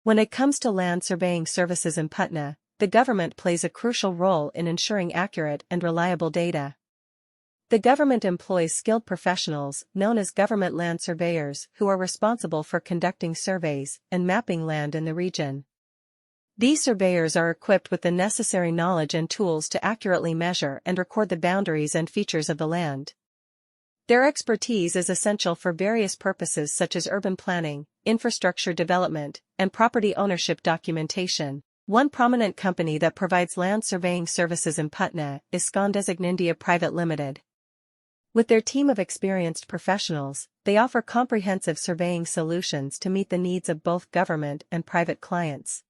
When it comes to land surveying services in Patna, the government plays a crucial role in ensuring accurate and reliable data. The government employs skilled professionals, known as government land surveyors, who are responsible for conducting surveys and mapping land in the region. These surveyors are equipped with the necessary knowledge and tools to accurately measure and record the boundaries and features of the land. Their expertise is essential for various purposes such as urban planning, infrastructure development, and property ownership documentation. One prominent company that provides land surveying services in Patna is Scondesignindia Pvt Ltd. With their team of experienced professionals, they offer comprehensive surveying solutions to meet the needs of both government and private clients.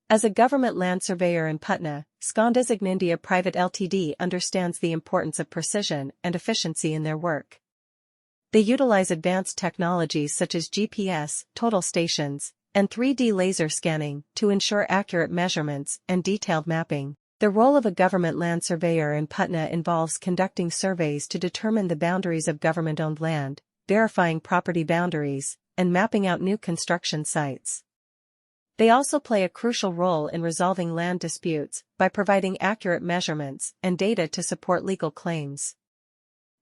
As a government land surveyor in Patna, Scondesignindia Pvt Ltd understands the importance of precision and efficiency in their work. They utilize advanced technologies such as GPS, total stations, and 3D laser scanning to ensure accurate measurements and detailed mapping. The role of a government land surveyor in Patna involves conducting surveys to determine the boundaries of government-owned land, verifying property boundaries, and mapping out new construction sites. They also play a crucial role in resolving land disputes by providing accurate measurements and data to support legal claims.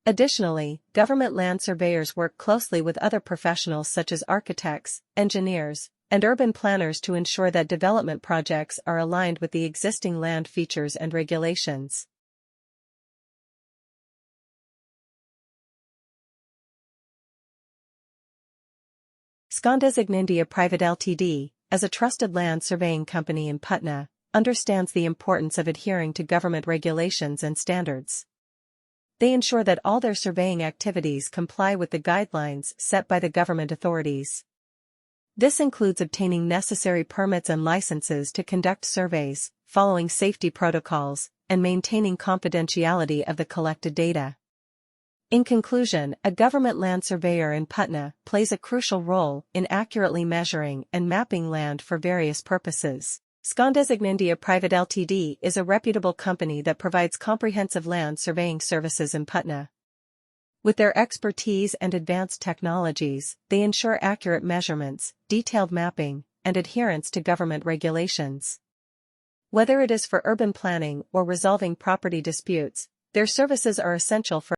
Additionally, government land surveyors work closely with other professionals such as architects, engineers, and urban planners to ensure that development projects are aligned with the existing land features and regulations. Scondesignindia Pvt Ltd, as a trusted land surveying company in Patna, understands the importance of adhering to government regulations and standards. They ensure that all their surveying activities comply with the guidelines set by the government authorities. This includes obtaining necessary permits and licenses to conduct surveys, following safety protocols, and maintaining confidentiality of the collected data. In conclusion, a government land surveyor in Patna plays a crucial role in accurately measuring and mapping land for various purposes. Scondesignindia Pvt Ltd is a reputable company that provides comprehensive land surveying services in Patna. With their expertise and advanced technologies, they ensure accurate measurements, detailed mapping, and adherence to government regulations. Whether it is for urban planning or resolving property disputes, their services are essential for